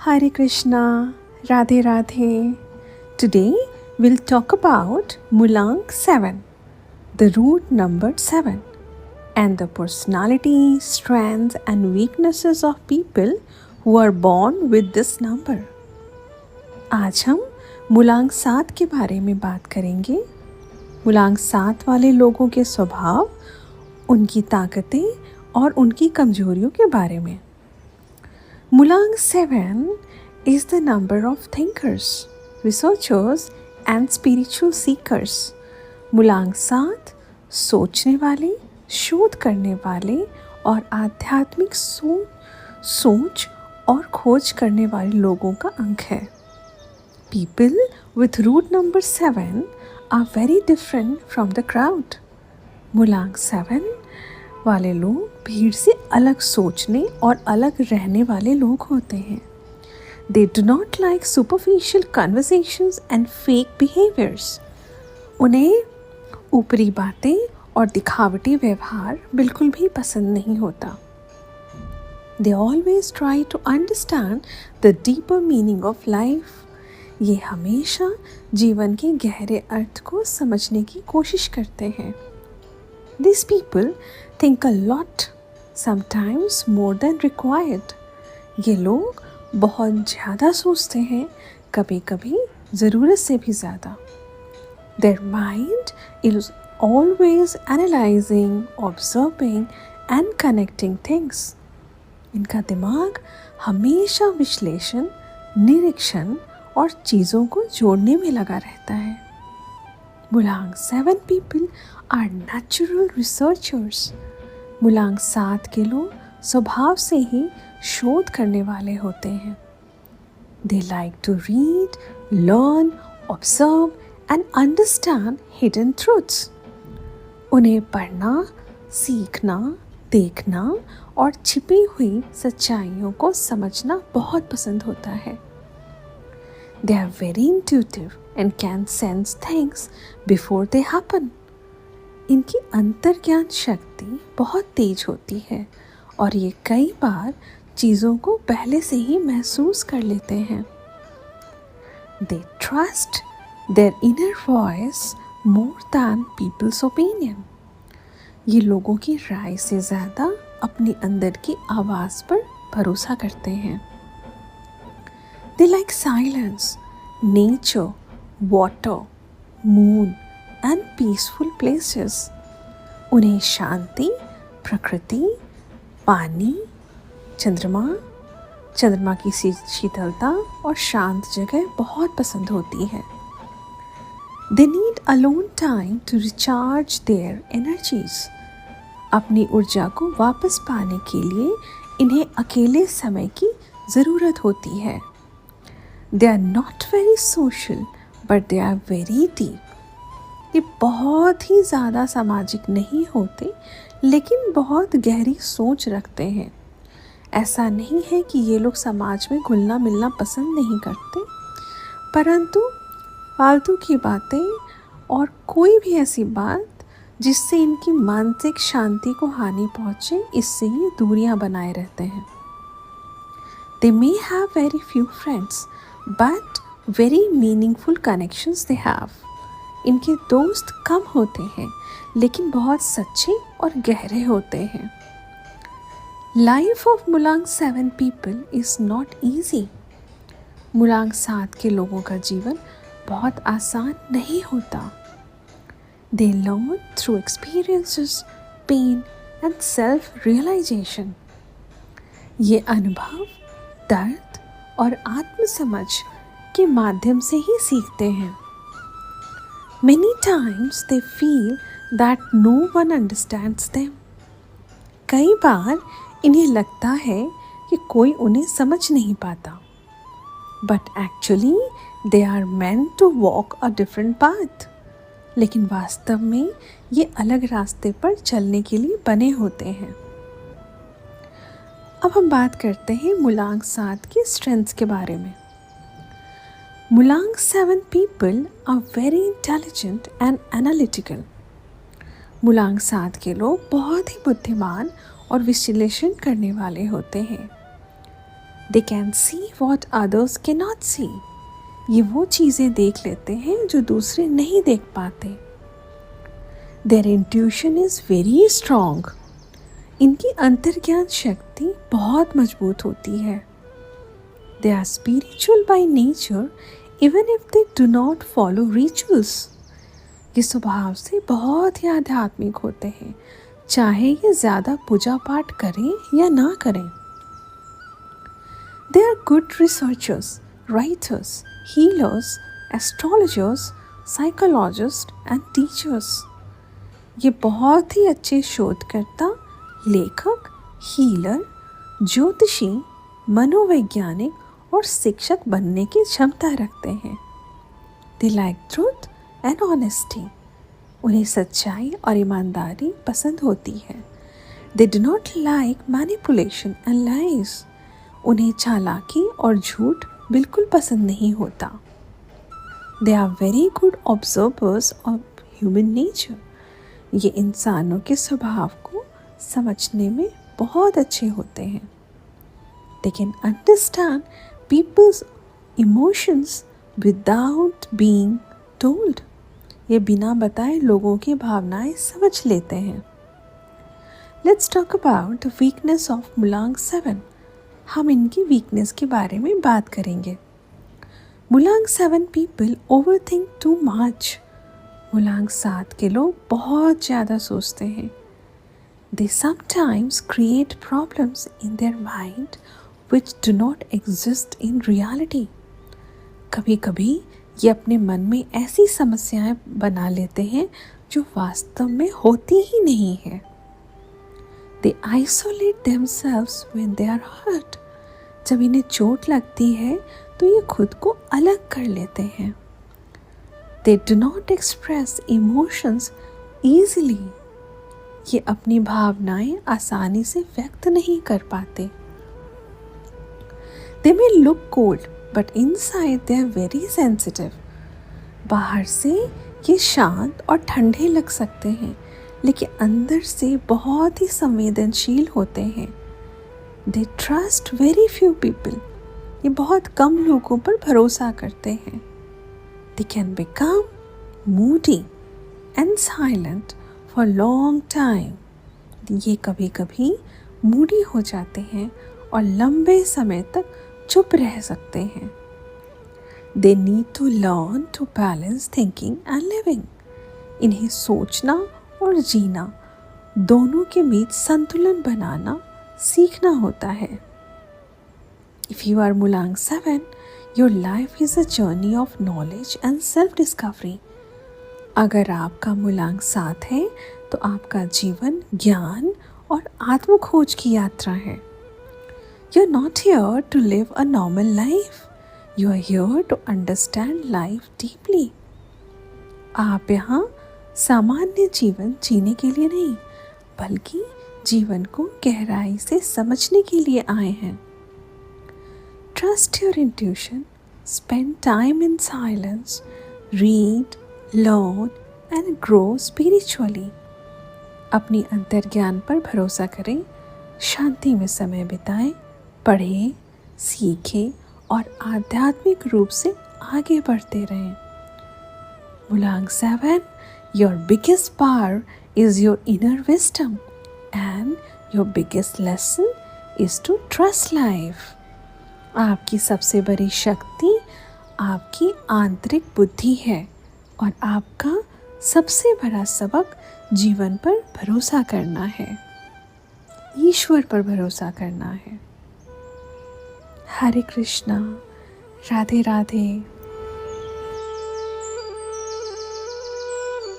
Hare Krishna, Radhe Radhe. Today we'll talk about Mulang 7, the root number 7, and the personality, strengths and weaknesses of people who are born with this number. आज हम मुलांग 7 के बारे में बात करेंगे. मुलांग 7 वाले लोगों के स्वभाव, उनकी ताकतें और उनकी कमजोरियों के बारे में. Mulang 7 is the number of thinkers, researchers and spiritual seekers. मुलांग 7 सोचने वाले, शोध करने वाले और आध्यात्मिक सोच और खोज करने वाले लोगों का अंक है. People with root number 7 are very different from the crowd. मुलांग 7 वाले लोग भीड़ से अलग सोचने और अलग रहने वाले लोग होते हैं. They do not like superficial conversations and fake behaviors. उन्हें ऊपरी बातें और दिखावटी व्यवहार बिल्कुल भी पसंद नहीं होता. They always try to understand the deeper meaning of life. ये हमेशा जीवन के गहरे अर्थ को समझने की कोशिश करते हैं. These people think a lot, sometimes more than required. ये लोग बहुत ज़्यादा सोचते हैं, कभी-कभी ज़रूरत से भी ज़्यादा. Their mind is always analyzing, observing and connecting things. इनका दिमाग हमेशा विश्लेषण, निरीक्षण और चीज़ों को जोड़ने में लगा रहता है. मुलांग 7 people are natural researchers. मुलांग 7 के लोग स्वभाव से ही शोध करने वाले होते हैं. They like to read, learn, observe and understand hidden truths. उन्हें पढ़ना, सीखना, देखना और छिपी हुई सच्चाइयों को समझना बहुत पसंद होता है. They are very intuitive and can sense things before they happen. इनकी अंतर्ज्ञान शक्ति बहुत तेज होती है और ये कई बार चीज़ों को पहले से ही महसूस कर लेते हैं. They trust their inner voice more than people's opinion. ये लोगों की राय से ज़्यादा अपनी अंदर की आवाज़ पर भरोसा करते हैं. They like silence, nature, water, moon and peaceful places. उन्हें शांति, प्रकृति, पानी, चंद्रमा की शीतलता और शांत जगह बहुत पसंद होती है. They need alone time to recharge their energies. अपनी ऊर्जा को वापस पाने के लिए इन्हें अकेले समय की ज़रूरत होती है. They are not very social, but they are very deep. ये बहुत ही ज़्यादा सामाजिक नहीं होते, लेकिन बहुत गहरी सोच रखते हैं. ऐसा नहीं है कि ये लोग समाज में घुलना मिलना पसंद नहीं करते, परंतु फालतू की बातें और कोई भी ऐसी बात जिससे इनकी मानसिक शांति को हानि पहुँचे, इससे ये दूरियां बनाए रहते हैं. They may have very few friends, but very meaningful connections they have. इनके दोस्त कम होते हैं, लेकिन बहुत सच्चे और गहरे होते हैं. Life of मुलांग 7 people is not easy. मुलांग 7 के लोगों का जीवन बहुत आसान नहीं होता. They learn through experiences, pain and self-realization. ये अनुभव, दर्द और आत्मसमझ के माध्यम से ही सीखते हैं. Many times they feel that no one understands them. कई बार इन्हें लगता है कि कोई उन्हें समझ नहीं पाता. But actually they are meant to walk a different path. लेकिन वास्तव में ये अलग रास्ते पर चलने के लिए बने होते हैं. अब हम बात करते हैं मुलांग 7 के स्ट्रेंथ्स के बारे में. मुलांग 7 people are very intelligent and analytical. मुलांग 7 के लोग बहुत ही बुद्धिमान और विश्लेषण करने वाले होते हैं. They can see what others cannot see. ये वो चीज़ें देख लेते हैं जो दूसरे नहीं देख पाते. Their intuition is very strong. इनकी अंतर्ज्ञान शक्ति बहुत मजबूत होती है. They are spiritual by nature even if they do not follow rituals. ये स्वभाव से बहुत ही आध्यात्मिक होते हैं, चाहे ये ज़्यादा पूजा पाठ करें या ना करें. They are good researchers, writers, healers, astrologers, psychologists and teachers. ये बहुत ही अच्छे शोधकर्ता, लेखक, हीलर, ज्योतिषी, मनोवैज्ञानिक और शिक्षक बनने की क्षमता रखते हैं. They like truth and honesty. उन्हें सच्चाई और ईमानदारी पसंद होती है. They do not like manipulation and lies. उन्हें चालाकी और झूठ बिल्कुल पसंद नहीं होता. They are very good observers of human nature. ये इंसानों के स्वभाव को समझने में बहुत अच्छे होते हैं. They can understand people's emotions without being told. ये बिना बताए लोगों की भावनाएं समझ लेते हैं. Let's talk about the weakness of Mulang 7. हम इनकी वीकनेस के बारे में बात करेंगे. Mulang 7 people overthink too much. Mulang 7 के लोग बहुत ज़्यादा सोचते हैं. They sometimes create problems in their mind which do not exist in reality. कभी कभी ये अपने मन में ऐसी समस्याएं बना लेते हैं जो वास्तव में होती ही नहीं है. They isolate themselves when they are hurt. जब इन्हें चोट लगती है तो ये खुद को अलग कर लेते हैं. They do not express emotions easily. ये अपनी भावनाएं आसानी से व्यक्त नहीं कर पाते. They may look cold, but inside they are very sensitive. बाहर से ये शांत और ठंडे लग सकते हैं, लेकिन अंदर से बहुत ही संवेदनशील होते हैं. They trust very few people. ये बहुत कम लोगों पर भरोसा करते हैं. They can become moody and silent for long time. ये कभी कभी मूडी हो जाते हैं और लंबे समय तक चुप रह सकते हैं. They need to learn to balance thinking and living. इन्हें सोचना और जीना दोनों के बीच संतुलन बनाना सीखना होता है. If you are Mulang 7, your life is a journey of knowledge and self-discovery. अगर आपका मुलांग 7 है तो आपका जीवन ज्ञान और आत्मखोज की यात्रा है. You're not here to live a normal life. You are here to understand life deeply. आप यहाँ सामान्य जीवन जीने के लिए नहीं, बल्कि जीवन को गहराई से समझने के लिए आए हैं. Trust your intuition, spend time in silence, read, learn and grow spiritually. अपनी अंतर्ज्ञान पर भरोसा करें, शांति में समय बिताएं, पढ़ें, सीखें और आध्यात्मिक रूप से आगे बढ़ते रहें. Mulang 7, your biggest power is your inner wisdom and your biggest lesson is to trust life. आपकी सबसे बड़ी शक्ति आपकी आंतरिक बुद्धि है और आपका सबसे बड़ा सबक जीवन पर भरोसा करना है, ईश्वर पर भरोसा करना है. हरे कृष्णा. राधे राधे.